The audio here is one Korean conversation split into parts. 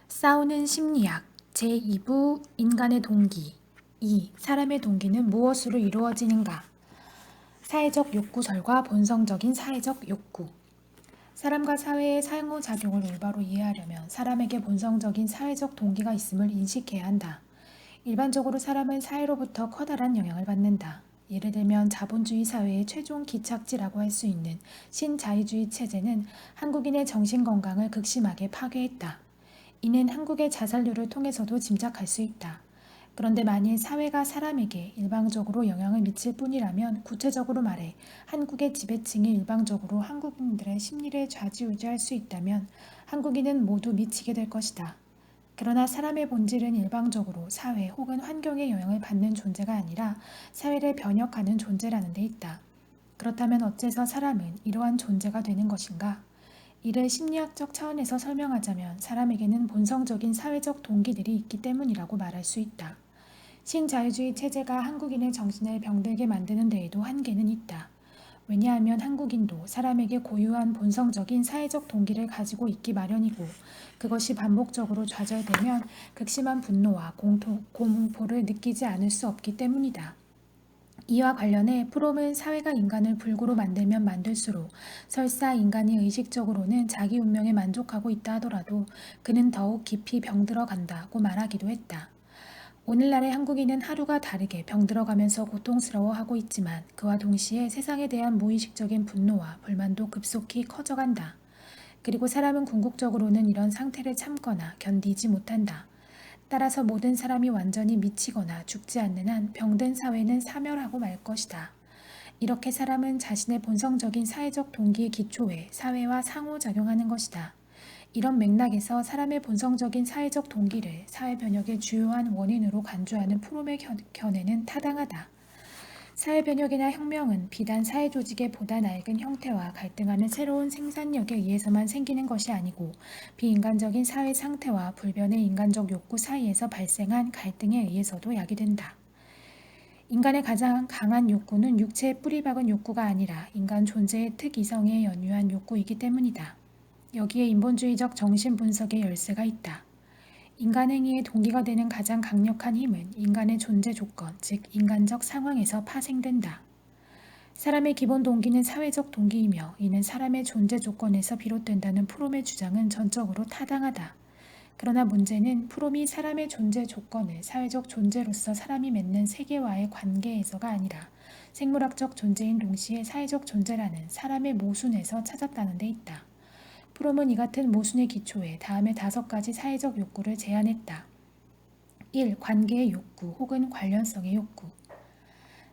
싸우는 심리학 제2부 인간의 동기 2. 사람의 동기는 무엇으로 이루어지는가? 사회적 욕구설과 본성적인 사회적 욕구. 사람과 사회의 상호작용을 올바로 이해하려면 사람에게 본성적인 사회적 동기가 있음을 인식해야 한다. 일반적으로 사람은 사회로부터 커다란 영향을 받는다. 예를 들면 자본주의 사회의 최종 기착지라고 할 수 있는 신자유주의 체제는 한국인의 정신건강을 극심하게 파괴했다. 이는 한국의 자살률을 통해서도 짐작할 수 있다. 그런데 만일 사회가 사람에게 일방적으로 영향을 미칠 뿐이라면, 구체적으로 말해 한국의 지배층이 일방적으로 한국인들의 심리를 좌지우지할 수 있다면 한국인은 모두 미치게 될 것이다. 그러나 사람의 본질은 일방적으로 사회 혹은 환경의 영향을 받는 존재가 아니라 사회를 변혁하는 존재라는 데 있다. 그렇다면 어째서 사람은 이러한 존재가 되는 것인가? 이를 심리학적 차원에서 설명하자면 사람에게는 본성적인 사회적 동기들이 있기 때문이라고 말할 수 있다. 신자유주의 체제가 한국인의 정신을 병들게 만드는 데에도 한계는 있다. 왜냐하면 한국인도 사람에게 고유한 본성적인 사회적 동기를 가지고 있기 마련이고, 그것이 반복적으로 좌절되면 극심한 분노와 공포를 느끼지 않을 수 없기 때문이다. 이와 관련해 프롬은 사회가 인간을 불구로 만들면 만들수록 설사 인간이 의식적으로는 자기 운명에 만족하고 있다 하더라도 그는 더욱 깊이 병들어 간다고 말하기도 했다. 오늘날의 한국인은 하루가 다르게 병들어가면서 고통스러워하고 있지만 그와 동시에 세상에 대한 무의식적인 분노와 불만도 급속히 커져간다. 그리고 사람은 궁극적으로는 이런 상태를 참거나 견디지 못한다. 따라서 모든 사람이 완전히 미치거나 죽지 않는 한 병든 사회는 사멸하고 말 것이다. 이렇게 사람은 자신의 본성적인 사회적 동기의 기초에 사회와 상호작용하는 것이다. 이런 맥락에서 사람의 본성적인 사회적 동기를 사회 변혁의 주요한 원인으로 간주하는 프롬의 견해는 타당하다. 사회 변혁이나 혁명은 비단 사회 조직의 보다 낡은 형태와 갈등하는 새로운 생산력에 의해서만 생기는 것이 아니고, 비인간적인 사회 상태와 불변의 인간적 욕구 사이에서 발생한 갈등에 의해서도 야기된다. 인간의 가장 강한 욕구는 육체에 뿌리 박은 욕구가 아니라 인간 존재의 특이성에 연유한 욕구이기 때문이다. 여기에 인본주의적 정신분석의 열쇠가 있다. 인간 행위의 동기가 되는 가장 강력한 힘은 인간의 존재 조건, 즉 인간적 상황에서 파생된다. 사람의 기본 동기는 사회적 동기이며 이는 사람의 존재 조건에서 비롯된다는 프롬의 주장은 전적으로 타당하다. 그러나 문제는 프롬이 사람의 존재 조건을 사회적 존재로서 사람이 맺는 세계와의 관계에서가 아니라 생물학적 존재인 동시에 사회적 존재라는 사람의 모순에서 찾았다는 데 있다. 프롬은 이 같은 모순의 기초에 다음의 5가지 사회적 욕구를 제안했다. 1. 관계의 욕구 혹은 관련성의 욕구.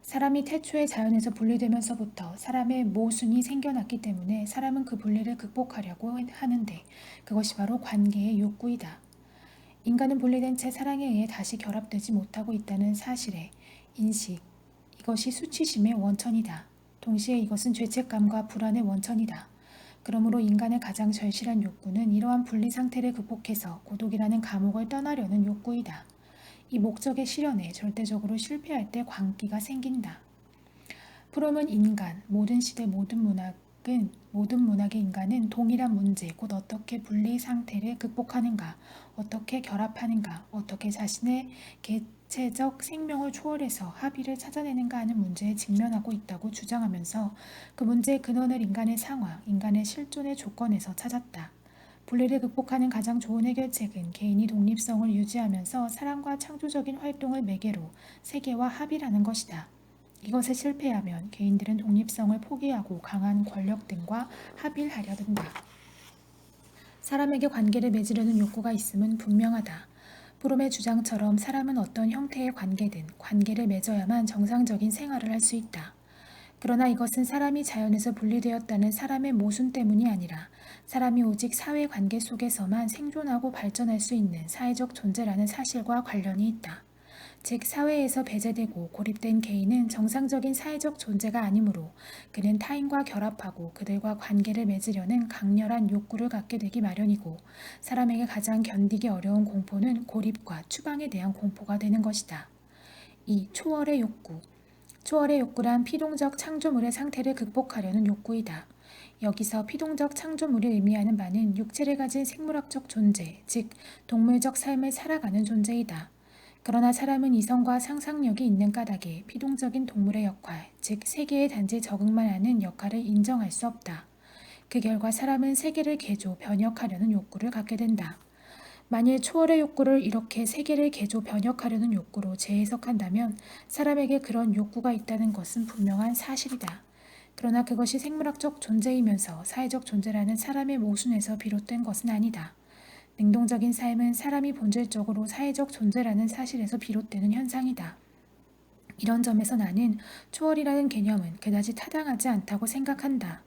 사람이 태초에 자연에서 분리되면서부터 사람의 모순이 생겨났기 때문에 사람은 그 분리를 극복하려고 하는데, 그것이 바로 관계의 욕구이다. 인간은 분리된 채 사랑에 의해 다시 결합되지 못하고 있다는 사실의 인식, 이것이 수치심의 원천이다. 동시에 이것은 죄책감과 불안의 원천이다. 그러므로 인간의 가장 절실한 욕구는 이러한 분리 상태를 극복해서 고독이라는 감옥을 떠나려는 욕구이다. 이 목적의 실현에 절대적으로 실패할 때 광기가 생긴다. 프롬은 인간, 모든 시대 모든 문학의 인간은 동일한 문제, 곧 어떻게 분리 상태를 극복하는가, 어떻게 결합하는가, 어떻게 자신의 개체적 생명을 초월해서 합의를 찾아내는가 하는 문제에 직면하고 있다고 주장하면서 그 문제의 근원을 인간의 상황, 인간의 실존의 조건에서 찾았다. 분리를 극복하는 가장 좋은 해결책은 개인이 독립성을 유지하면서 사랑과 창조적인 활동을 매개로 세계와 합의라는 것이다. 이것에 실패하면 개인들은 독립성을 포기하고 강한 권력 등과 합의를 하려 든다. 사람에게 관계를 맺으려는 욕구가 있음은 분명하다. 프롬의 주장처럼 사람은 어떤 형태의 관계든 관계를 맺어야만 정상적인 생활을 할 수 있다. 그러나 이것은 사람이 자연에서 분리되었다는 사람의 모순 때문이 아니라 사람이 오직 사회관계 속에서만 생존하고 발전할 수 있는 사회적 존재라는 사실과 관련이 있다. 즉 사회에서 배제되고 고립된 개인은 정상적인 사회적 존재가 아니므로 그는 타인과 결합하고 그들과 관계를 맺으려는 강렬한 욕구를 갖게 되기 마련이고, 사람에게 가장 견디기 어려운 공포는 고립과 추방에 대한 공포가 되는 것이다. 2. 초월의 욕구. 초월의 욕구란 피동적 창조물의 상태를 극복하려는 욕구이다. 여기서 피동적 창조물이 의미하는 바는 육체를 가진 생물학적 존재, 즉 동물적 삶을 살아가는 존재이다. 그러나 사람은 이성과 상상력이 있는 까닭에 피동적인 동물의 역할, 즉 세계에 단지 적응만 하는 역할을 인정할 수 없다. 그 결과 사람은 세계를 개조, 변혁하려는 욕구를 갖게 된다. 만일 초월의 욕구를 이렇게 세계를 개조, 변혁하려는 욕구로 재해석한다면 사람에게 그런 욕구가 있다는 것은 분명한 사실이다. 그러나 그것이 생물학적 존재이면서 사회적 존재라는 사람의 모순에서 비롯된 것은 아니다. 능동적인 삶은 사람이 본질적으로 사회적 존재라는 사실에서 비롯되는 현상이다. 이런 점에서 나는 초월이라는 개념은 그다지 타당하지 않다고 생각한다.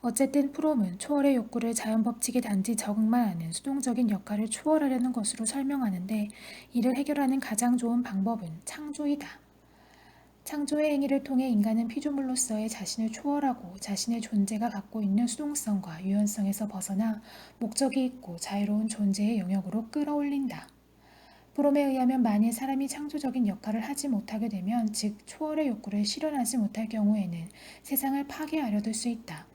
어쨌든 프롬은 초월의 욕구를 자연법칙에 단지 적응만 하는 수동적인 역할을 초월하려는 것으로 설명하는데, 이를 해결하는 가장 좋은 방법은 창조이다. 창조의 행위를 통해 인간은 피조물로서의 자신을 초월하고 자신의 존재가 갖고 있는 수동성과 유연성에서 벗어나 목적이 있고 자유로운 존재의 영역으로 끌어올린다. 프롬에 의하면 만일 사람이 창조적인 역할을 하지 못하게 되면, 즉 초월의 욕구를 실현하지 못할 경우에는 세상을 파괴하려 들 수 있다.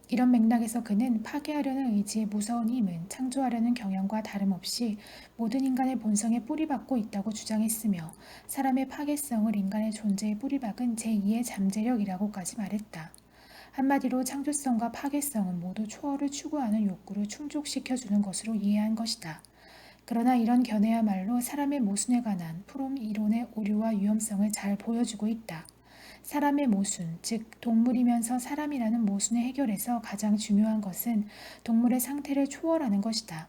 이런 맥락에서 그는 파괴하려는 의지의 무서운 힘은 창조하려는 경향과 다름없이 모든 인간의 본성에 뿌리박고 있다고 주장했으며, 사람의 파괴성을 인간의 존재에 뿌리박은 제2의 잠재력이라고까지 말했다. 한마디로 창조성과 파괴성은 모두 초월을 추구하는 욕구를 충족시켜주는 것으로 이해한 것이다. 그러나 이런 견해야말로 사람의 모순에 관한 프롬 이론의 오류와 위험성을 잘 보여주고 있다. 사람의 모순, 즉 동물이면서 사람이라는 모순의 해결에서 가장 중요한 것은 동물의 상태를 초월하는 것이다.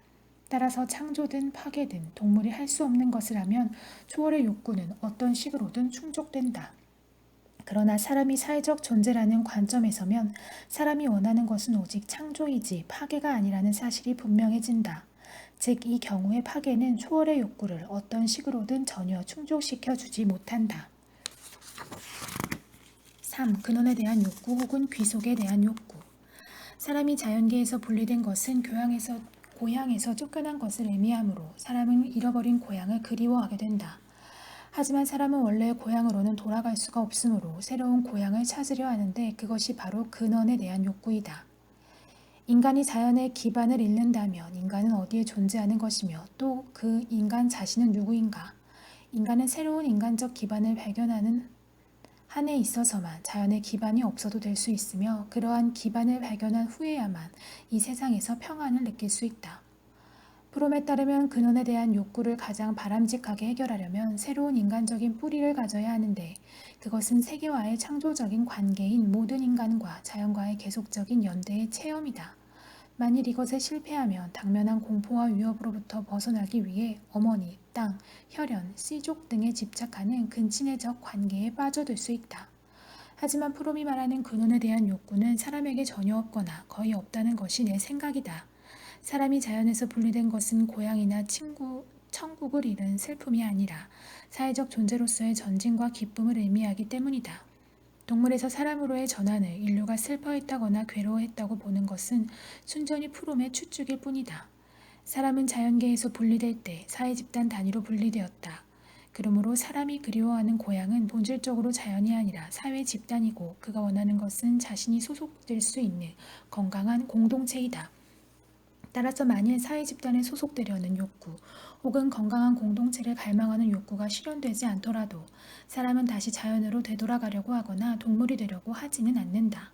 따라서 창조든 파괴든 동물이 할 수 없는 것을 하면 초월의 욕구는 어떤 식으로든 충족된다. 그러나 사람이 사회적 존재라는 관점에서면 사람이 원하는 것은 오직 창조이지 파괴가 아니라는 사실이 분명해진다. 즉, 이 경우의 파괴는 초월의 욕구를 어떤 식으로든 전혀 충족시켜주지 못한다. 3. 근원에 대한 욕구 혹은 귀속에 대한 욕구. 사람이 자연계에서 분리된 것은 고향에서 쫓겨난 것을 의미하므로 사람은 잃어버린 고향을 그리워하게 된다. 하지만 사람은 원래의 고향으로는 돌아갈 수가 없으므로 새로운 고향을 찾으려 하는데, 그것이 바로 근원에 대한 욕구이다. 인간이 자연의 기반을 잃는다면 인간은 어디에 존재하는 것이며 또 그 인간 자신은 누구인가? 인간은 새로운 인간적 기반을 발견하는 한에 있어서만 자연의 기반이 없어도 될 수 있으며, 그러한 기반을 발견한 후에야만 이 세상에서 평안을 느낄 수 있다. 프롬에 따르면 근원에 대한 욕구를 가장 바람직하게 해결하려면 새로운 인간적인 뿌리를 가져야 하는데, 그것은 세계와의 창조적인 관계인 모든 인간과 자연과의 계속적인 연대의 체험이다. 만일 이것에 실패하면 당면한 공포와 위협으로부터 벗어나기 위해 어머니, 땅, 혈연, 씨족 등에 집착하는 근친애적 관계에 빠져들 수 있다. 하지만 프롬이 말하는 근원에 대한 욕구는 사람에게 전혀 없거나 거의 없다는 것이 내 생각이다. 사람이 자연에서 분리된 것은 고향이나 천국을 잃은 슬픔이 아니라 사회적 존재로서의 전진과 기쁨을 의미하기 때문이다. 동물에서 사람으로의 전환을 인류가 슬퍼했다거나 괴로워했다고 보는 것은 순전히 프롬의 추측일 뿐이다. 사람은 자연계에서 분리될 때 사회집단 단위로 분리되었다. 그러므로 사람이 그리워하는 고향은 본질적으로 자연이 아니라 사회집단이고, 그가 원하는 것은 자신이 소속될 수 있는 건강한 공동체이다. 따라서 만일 사회집단에 소속되려는 욕구 혹은 건강한 공동체를 갈망하는 욕구가 실현되지 않더라도 사람은 다시 자연으로 되돌아가려고 하거나 동물이 되려고 하지는 않는다.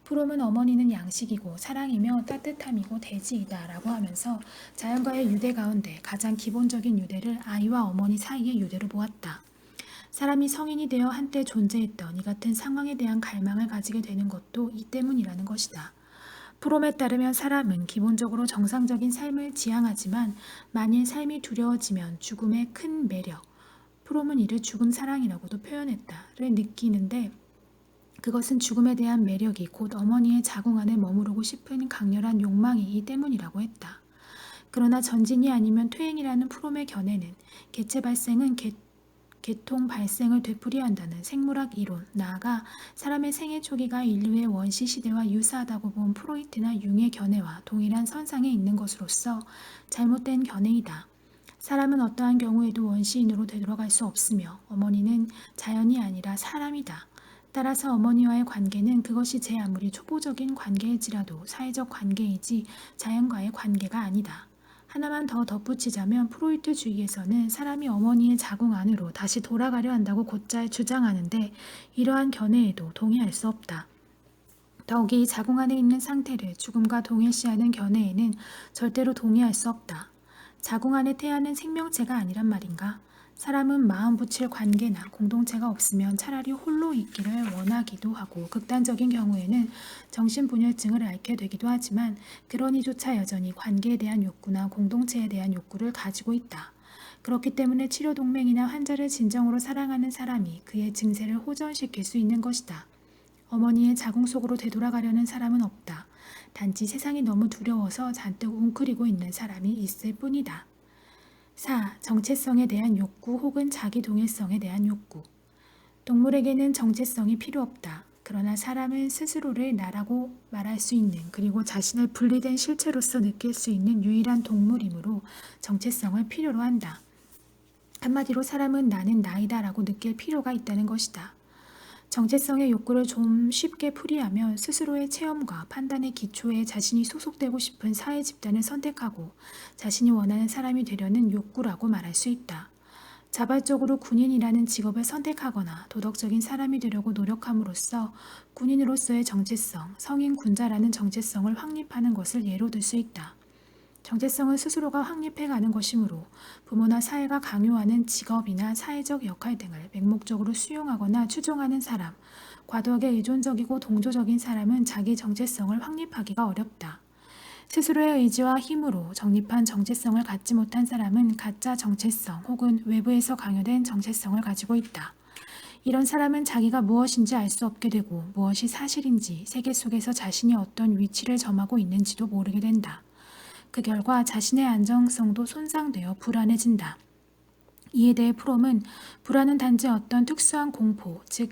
프롬은 어머니는 양식이고 사랑이며 따뜻함이고 대지이다 라고 하면서 자연과의 유대 가운데 가장 기본적인 유대를 아이와 어머니 사이의 유대로 보았다. 사람이 성인이 되어 한때 존재했던 이 같은 상황에 대한 갈망을 가지게 되는 것도 이 때문이라는 것이다. 프롬에 따르면 사람은 기본적으로 정상적인 삶을 지향하지만 만일 삶이 두려워지면 죽음의 큰 매력, 프롬은 이를 죽음 사랑이라고도 표현했다를 느끼는데, 그것은 죽음에 대한 매력이 곧 어머니의 자궁 안에 머무르고 싶은 강렬한 욕망이기 때문이라고 했다. 그러나 전진이 아니면 퇴행이라는 프롬의 견해는 개체 발생은 계통 발생을 되풀이한다는 생물학 이론, 나아가 사람의 생애 초기가 인류의 원시 시대와 유사하다고 본 프로이트나 융의 견해와 동일한 선상에 있는 것으로서 잘못된 견해이다. 사람은 어떠한 경우에도 원시인으로 되돌아갈 수 없으며 어머니는 자연이 아니라 사람이다. 따라서 어머니와의 관계는 그것이 제 아무리 초보적인 관계일지라도 사회적 관계이지 자연과의 관계가 아니다. 하나만 더 덧붙이자면 프로이트주의에서는 사람이 어머니의 자궁 안으로 다시 돌아가려 한다고 곧잘 주장하는데 이러한 견해에도 동의할 수 없다. 더욱이 자궁 안에 있는 상태를 죽음과 동일시하는 견해에는 절대로 동의할 수 없다. 자궁 안에 태아는 생명체가 아니란 말인가? 사람은 마음 붙일 관계나 공동체가 없으면 차라리 홀로 있기를 원하기도 하고 극단적인 경우에는 정신분열증을 앓게 되기도 하지만 그러니조차 여전히 관계에 대한 욕구나 공동체에 대한 욕구를 가지고 있다. 그렇기 때문에 치료동맹이나 환자를 진정으로 사랑하는 사람이 그의 증세를 호전시킬 수 있는 것이다. 어머니의 자궁 속으로 되돌아가려는 사람은 없다. 단지 세상이 너무 두려워서 잔뜩 웅크리고 있는 사람이 있을 뿐이다. 4. 정체성에 대한 욕구 혹은 자기 동일성에 대한 욕구. 동물에게는 정체성이 필요 없다. 그러나 사람은 스스로를 나라고 말할 수 있는 그리고 자신을 분리된 실체로서 느낄 수 있는 유일한 동물이므로 정체성을 필요로 한다. 한마디로 사람은 나는 나이다라고 느낄 필요가 있다는 것이다. 정체성의 욕구를 좀 쉽게 풀이하면 스스로의 체험과 판단의 기초에 자신이 소속되고 싶은 사회 집단을 선택하고 자신이 원하는 사람이 되려는 욕구라고 말할 수 있다. 자발적으로 군인이라는 직업을 선택하거나 도덕적인 사람이 되려고 노력함으로써 군인으로서의 정체성, 성인 군자라는 정체성을 확립하는 것을 예로 들 수 있다. 정체성은 스스로가 확립해가는 것이므로 부모나 사회가 강요하는 직업이나 사회적 역할 등을 맹목적으로 수용하거나 추종하는 사람, 과도하게 의존적이고 동조적인 사람은 자기 정체성을 확립하기가 어렵다. 스스로의 의지와 힘으로 정립한 정체성을 갖지 못한 사람은 가짜 정체성 혹은 외부에서 강요된 정체성을 가지고 있다. 이런 사람은 자기가 무엇인지 알 수 없게 되고 무엇이 사실인지 세계 속에서 자신이 어떤 위치를 점하고 있는지도 모르게 된다. 그 결과 자신의 안정성도 손상되어 불안해진다. 이에 대해 프롬은 불안은 단지 어떤 특수한 공포, 즉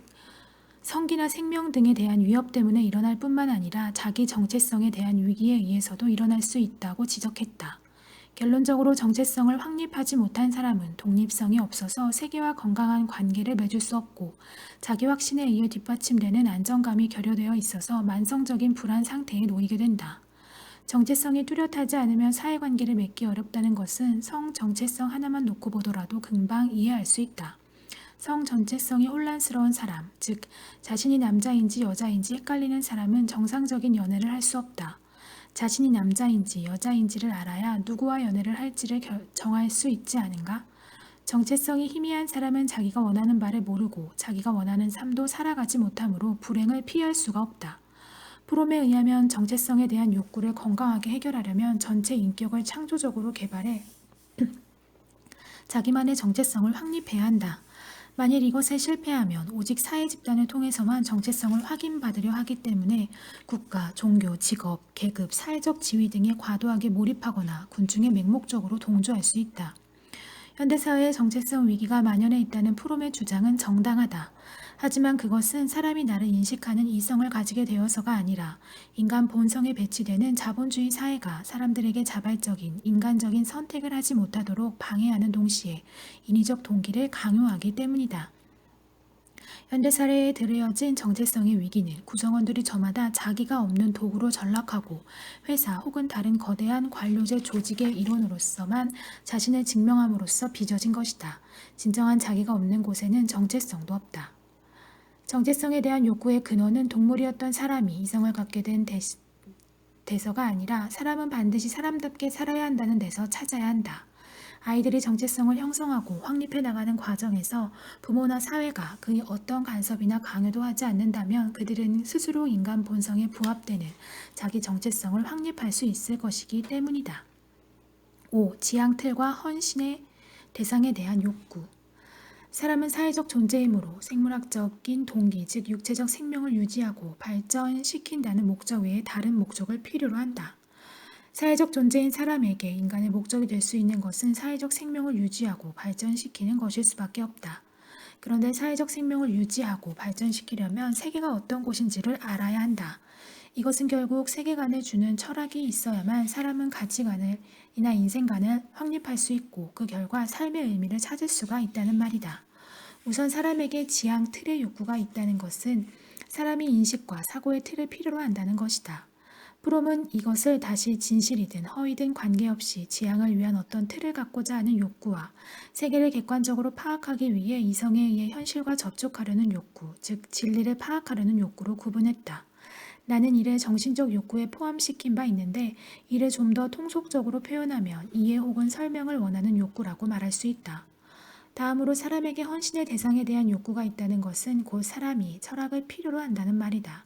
성기나 생명 등에 대한 위협 때문에 일어날 뿐만 아니라 자기 정체성에 대한 위기에 의해서도 일어날 수 있다고 지적했다. 결론적으로 정체성을 확립하지 못한 사람은 독립성이 없어서 세계와 건강한 관계를 맺을 수 없고 자기 확신에 의해 뒷받침되는 안정감이 결여되어 있어서 만성적인 불안 상태에 놓이게 된다. 정체성이 뚜렷하지 않으면 사회관계를 맺기 어렵다는 것은 성 정체성 하나만 놓고 보더라도 금방 이해할 수 있다. 성 전체성이 혼란스러운 사람, 즉 자신이 남자인지 여자인지 헷갈리는 사람은 정상적인 연애를 할 수 없다. 자신이 남자인지 여자인지를 알아야 누구와 연애를 할지를 정할 수 있지 않은가? 정체성이 희미한 사람은 자기가 원하는 바를 모르고 자기가 원하는 삶도 살아가지 못하므로 불행을 피할 수가 없다. 프롬에 의하면 정체성에 대한 욕구를 건강하게 해결하려면 전체 인격을 창조적으로 개발해 자기만의 정체성을 확립해야 한다. 만일 이것에 실패하면 오직 사회 집단을 통해서만 정체성을 확인받으려 하기 때문에 국가, 종교, 직업, 계급, 사회적 지위 등에 과도하게 몰입하거나 군중에 맹목적으로 동조할 수 있다. 현대사회의 정체성 위기가 만연해 있다는 프롬의 주장은 정당하다. 하지만 그것은 사람이 나를 인식하는 이성을 가지게 되어서가 아니라 인간 본성에 배치되는 자본주의 사회가 사람들에게 자발적인 인간적인 선택을 하지 못하도록 방해하는 동시에 인위적 동기를 강요하기 때문이다. 현대사회에 들여진 정체성의 위기는 구성원들이 저마다 자기가 없는 도구로 전락하고 회사 혹은 다른 거대한 관료제 조직의 일원으로서만 자신을 증명함으로써 빚어진 것이다. 진정한 자기가 없는 곳에는 정체성도 없다. 정체성에 대한 욕구의 근원은 동물이었던 사람이 이성을 갖게 된 데서가 아니라 사람은 반드시 사람답게 살아야 한다는 데서 찾아야 한다. 아이들이 정체성을 형성하고 확립해 나가는 과정에서 부모나 사회가 그의 어떤 간섭이나 강요도 하지 않는다면 그들은 스스로 인간 본성에 부합되는 자기 정체성을 확립할 수 있을 것이기 때문이다. 5. 지향틀과 헌신의 대상에 대한 욕구. 사람은 사회적 존재이므로 생물학적인 동기, 즉 육체적 생명을 유지하고 발전시킨다는 목적 외에 다른 목적을 필요로 한다. 사회적 존재인 사람에게 인간의 목적이 될 수 있는 것은 사회적 생명을 유지하고 발전시키는 것일 수밖에 없다. 그런데 사회적 생명을 유지하고 발전시키려면 세계가 어떤 곳인지를 알아야 한다. 이것은 결국 세계관을 주는 철학이 있어야만 사람은 가치관이나 인생관을 확립할 수 있고 그 결과 삶의 의미를 찾을 수가 있다는 말이다. 우선 사람에게 지향 틀의 욕구가 있다는 것은 사람이 인식과 사고의 틀을 필요로 한다는 것이다. 프롬은 이것을 다시 진실이든 허위든 관계없이 지향을 위한 어떤 틀을 갖고자 하는 욕구와 세계를 객관적으로 파악하기 위해 이성에 의해 현실과 접촉하려는 욕구, 즉 진리를 파악하려는 욕구로 구분했다. 나는 이를 정신적 욕구에 포함시킨 바 있는데 이를 좀 더 통속적으로 표현하면 이해 혹은 설명을 원하는 욕구라고 말할 수 있다. 다음으로 사람에게 헌신의 대상에 대한 욕구가 있다는 것은 곧 사람이 철학을 필요로 한다는 말이다.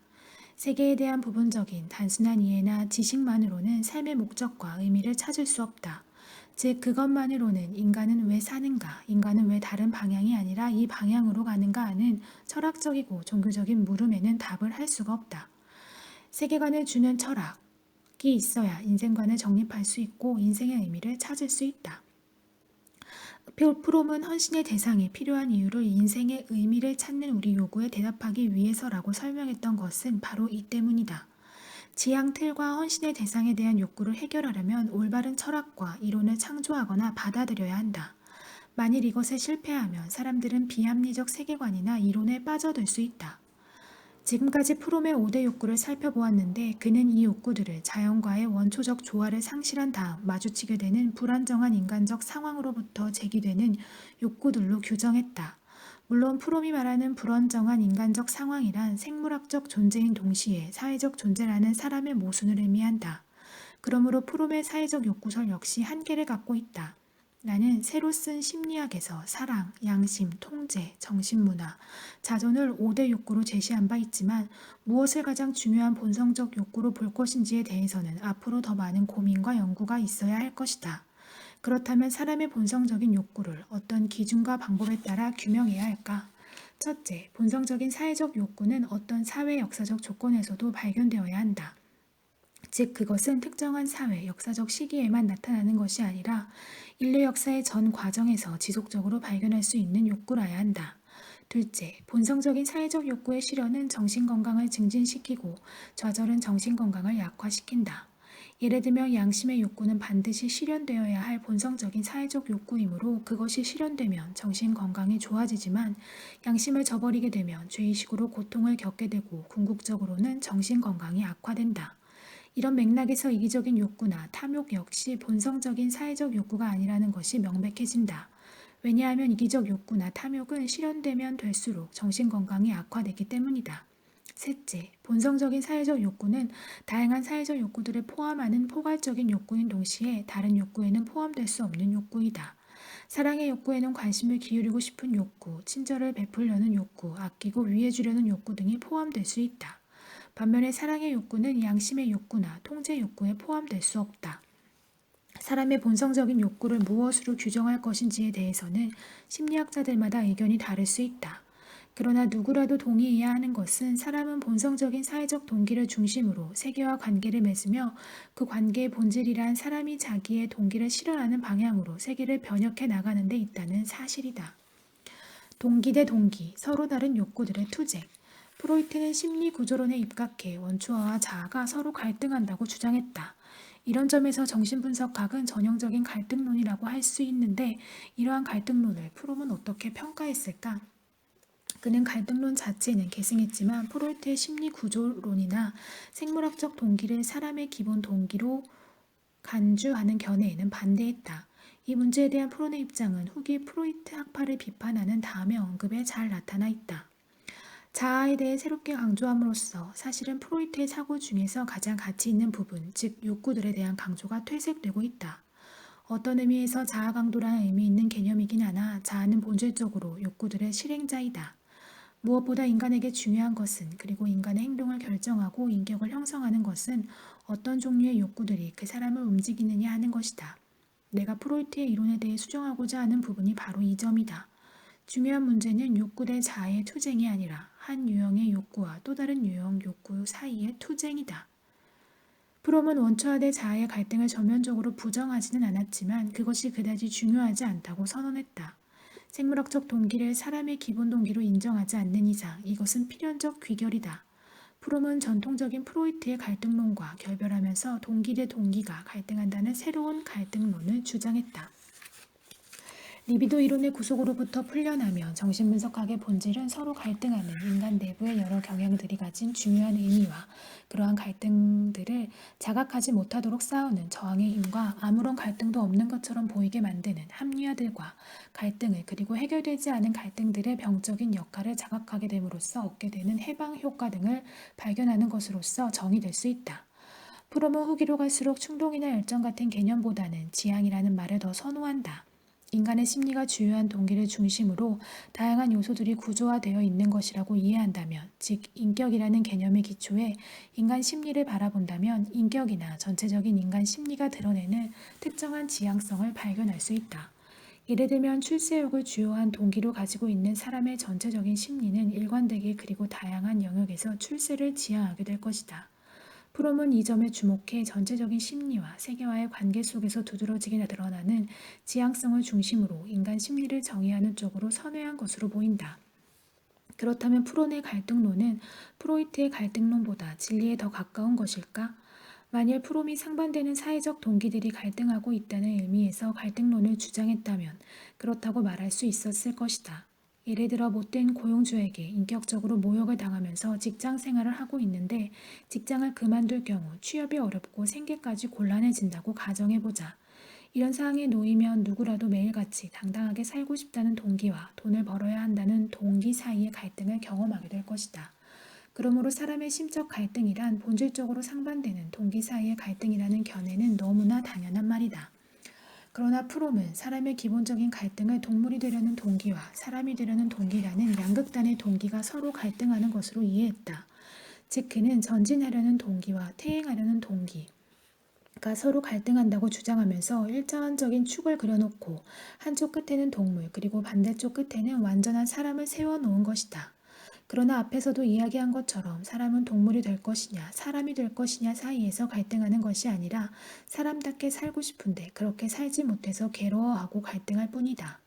세계에 대한 부분적인 단순한 이해나 지식만으로는 삶의 목적과 의미를 찾을 수 없다. 즉 그것만으로는 인간은 왜 사는가, 인간은 왜 다른 방향이 아니라 이 방향으로 가는가 하는 철학적이고 종교적인 물음에는 답을 할 수가 없다. 세계관을 주는 철학이 있어야 인생관을 정립할 수 있고 인생의 의미를 찾을 수 있다. 프롬은 헌신의 대상이 필요한 이유를 인생의 의미를 찾는 우리 요구에 대답하기 위해서라고 설명했던 것은 바로 이 때문이다. 지향 틀과 헌신의 대상에 대한 욕구를 해결하려면 올바른 철학과 이론을 창조하거나 받아들여야 한다. 만일 이것에 실패하면 사람들은 비합리적 세계관이나 이론에 빠져들 수 있다. 지금까지 프롬의 5대 욕구를 살펴보았는데 그는 이 욕구들을 자연과의 원초적 조화를 상실한 다음 마주치게 되는 불안정한 인간적 상황으로부터 제기되는 욕구들로 규정했다. 물론 프롬이 말하는 불안정한 인간적 상황이란 생물학적 존재인 동시에 사회적 존재라는 사람의 모순을 의미한다. 그러므로 프롬의 사회적 욕구설 역시 한계를 갖고 있다. 나는 새로 쓴 심리학에서 사랑, 양심, 통제, 정신문화, 자존을 5대 욕구로 제시한 바 있지만 무엇을 가장 중요한 본성적 욕구로 볼 것인지에 대해서는 앞으로 더 많은 고민과 연구가 있어야 할 것이다. 그렇다면 사람의 본성적인 욕구를 어떤 기준과 방법에 따라 규명해야 할까? 첫째, 본성적인 사회적 욕구는 어떤 사회 역사적 조건에서도 발견되어야 한다. 즉 그것은 특정한 사회, 역사적 시기에만 나타나는 것이 아니라 인류 역사의 전 과정에서 지속적으로 발견할 수 있는 욕구라야 한다. 둘째, 본성적인 사회적 욕구의 실현은 정신건강을 증진시키고 좌절은 정신건강을 약화시킨다. 예를 들면 양심의 욕구는 반드시 실현되어야 할 본성적인 사회적 욕구이므로 그것이 실현되면 정신건강이 좋아지지만 양심을 저버리게 되면 죄의식으로 고통을 겪게 되고 궁극적으로는 정신건강이 악화된다. 이런 맥락에서 이기적인 욕구나 탐욕 역시 본성적인 사회적 욕구가 아니라는 것이 명백해진다. 왜냐하면 이기적 욕구나 탐욕은 실현되면 될수록 정신건강이 악화되기 때문이다. 셋째, 본성적인 사회적 욕구는 다양한 사회적 욕구들을 포함하는 포괄적인 욕구인 동시에 다른 욕구에는 포함될 수 없는 욕구이다. 사랑의 욕구에는 관심을 기울이고 싶은 욕구, 친절을 베풀려는 욕구, 아끼고 위해주려는 욕구 등이 포함될 수 있다. 반면에 사랑의 욕구는 양심의 욕구나 통제 욕구에 포함될 수 없다. 사람의 본성적인 욕구를 무엇으로 규정할 것인지에 대해서는 심리학자들마다 의견이 다를 수 있다. 그러나 누구라도 동의해야 하는 것은 사람은 본성적인 사회적 동기를 중심으로 세계와 관계를 맺으며 그 관계의 본질이란 사람이 자기의 동기를 실현하는 방향으로 세계를 변혁해 나가는 데 있다는 사실이다. 동기 대 동기, 서로 다른 욕구들의 투쟁. 프로이트는 심리 구조론에 입각해 원초와 자아가 서로 갈등한다고 주장했다. 이런 점에서 정신분석학은 전형적인 갈등론이라고 할 수 있는데 이러한 갈등론을 프롬은 어떻게 평가했을까? 그는 갈등론 자체는 계승했지만 프로이트의 심리 구조론이나 생물학적 동기를 사람의 기본 동기로 간주하는 견해에는 반대했다. 이 문제에 대한 프롬의 입장은 후기 프로이트 학파를 비판하는 다음의 언급에 잘 나타나 있다. 자아에 대해 새롭게 강조함으로써 사실은 프로이트의 사고 중에서 가장 가치 있는 부분, 즉 욕구들에 대한 강조가 퇴색되고 있다. 어떤 의미에서 자아 강도라는 의미 있는 개념이긴 하나 자아는 본질적으로 욕구들의 실행자이다. 무엇보다 인간에게 중요한 것은 그리고 인간의 행동을 결정하고 인격을 형성하는 것은 어떤 종류의 욕구들이 그 사람을 움직이느냐 하는 것이다. 내가 프로이트의 이론에 대해 수정하고자 하는 부분이 바로 이 점이다. 중요한 문제는 욕구 대 자아의 투쟁이 아니라 한 유형의 욕구와 또 다른 유형 욕구 사이의 투쟁이다. 프롬은 원초와 대 자아의 갈등을 전면적으로 부정하지는 않았지만 그것이 그다지 중요하지 않다고 선언했다. 생물학적 동기를 사람의 기본 동기로 인정하지 않는 이상 이것은 필연적 귀결이다. 프롬은 전통적인 프로이트의 갈등론과 결별하면서 동기 대 동기가 갈등한다는 새로운 갈등론을 주장했다. 리비도 이론의 구속으로부터 풀려나며 정신분석학의 본질은 서로 갈등하는 인간 내부의 여러 경향들이 가진 중요한 의미와 그러한 갈등들을 자각하지 못하도록 싸우는 저항의 힘과 아무런 갈등도 없는 것처럼 보이게 만드는 합리화들과 갈등을 그리고 해결되지 않은 갈등들의 병적인 역할을 자각하게 됨으로써 얻게 되는 해방 효과 등을 발견하는 것으로서 정의될 수 있다. 프롬은 후기로 갈수록 충동이나 열정 같은 개념보다는 지향이라는 말을 더 선호한다. 인간의 심리가 주요한 동기를 중심으로 다양한 요소들이 구조화되어 있는 것이라고 이해한다면, 즉 인격이라는 개념의 기초에 인간 심리를 바라본다면 인격이나 전체적인 인간 심리가 드러내는 특정한 지향성을 발견할 수 있다. 예를 들면 출세욕을 주요한 동기로 가지고 있는 사람의 전체적인 심리는 일관되게 그리고 다양한 영역에서 출세를 지향하게 될 것이다. 프롬은 이 점에 주목해 전체적인 심리와 세계와의 관계 속에서 두드러지게 드러나는 지향성을 중심으로 인간 심리를 정의하는 쪽으로 선회한 것으로 보인다. 그렇다면 프롬의 갈등론은 프로이트의 갈등론보다 진리에 더 가까운 것일까? 만일 프롬이 상반되는 사회적 동기들이 갈등하고 있다는 의미에서 갈등론을 주장했다면 그렇다고 말할 수 있었을 것이다. 예를 들어 못된 고용주에게 인격적으로 모욕을 당하면서 직장 생활을 하고 있는데 직장을 그만둘 경우 취업이 어렵고 생계까지 곤란해진다고 가정해보자. 이런 상황에 놓이면 누구라도 매일같이 당당하게 살고 싶다는 동기와 돈을 벌어야 한다는 동기 사이의 갈등을 경험하게 될 것이다. 그러므로 사람의 심적 갈등이란 본질적으로 상반되는 동기 사이의 갈등이라는 견해는 너무나 당연한 말이다. 그러나 프롬은 사람의 기본적인 갈등을 동물이 되려는 동기와 사람이 되려는 동기라는 양극단의 동기가 서로 갈등하는 것으로 이해했다. 즉 그는 전진하려는 동기와 퇴행하려는 동기가 서로 갈등한다고 주장하면서 일차원적인 축을 그려놓고 한쪽 끝에는 동물 그리고 반대쪽 끝에는 완전한 사람을 세워놓은 것이다. 그러나 앞에서도 이야기한 것처럼 사람은 동물이 될 것이냐 사람이 될 것이냐 사이에서 갈등하는 것이 아니라 사람답게 살고 싶은데 그렇게 살지 못해서 괴로워하고 갈등할 뿐이다.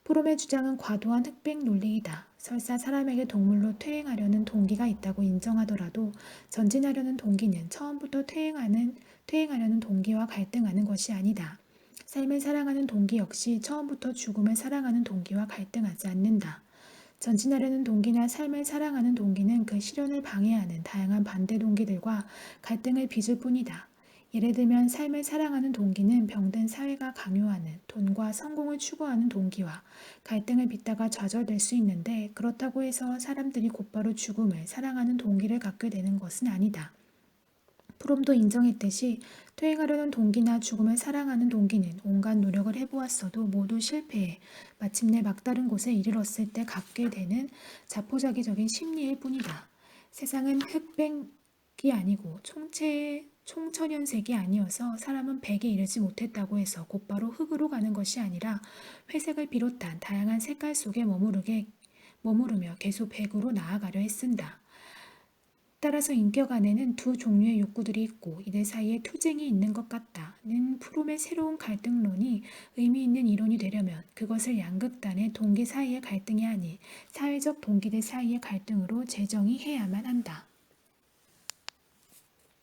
프롬의 주장은 과도한 흑백 논리이다. 설사 사람에게 동물로 퇴행하려는 동기가 있다고 인정하더라도 전진하려는 동기는 처음부터 퇴행하려는 동기와 갈등하는 것이 아니다. 삶을 사랑하는 동기 역시 처음부터 죽음을 사랑하는 동기와 갈등하지 않는다. 전진하려는 동기나 삶을 사랑하는 동기는 그 실현을 방해하는 다양한 반대 동기들과 갈등을 빚을 뿐이다. 예를 들면 삶을 사랑하는 동기는 병든 사회가 강요하는 돈과 성공을 추구하는 동기와 갈등을 빚다가 좌절될 수 있는데 그렇다고 해서 사람들이 곧바로 죽음을 사랑하는 동기를 갖게 되는 것은 아니다. 프롬도 인정했듯이 퇴행하려는 동기나 죽음을 사랑하는 동기는 온갖 노력을 해보았어도 모두 실패해 마침내 막다른 곳에 이르렀을 때 갖게 되는 자포자기적인 심리일 뿐이다. 세상은 흑백이 아니고 총천연색이 아니어서 사람은 백에 이르지 못했다고 해서 곧바로 흑으로 가는 것이 아니라 회색을 비롯한 다양한 색깔 속에 머무르며 계속 백으로 나아가려 했습니다. 따라서 인격 안에는 두 종류의 욕구들이 있고 이들 사이에 투쟁이 있는 것 같다는 프롬의 새로운 갈등론이 의미 있는 이론이 되려면 그것을 양극단의 동기 사이의 갈등이 아닌 사회적 동기들 사이의 갈등으로 재정의해야만 한다.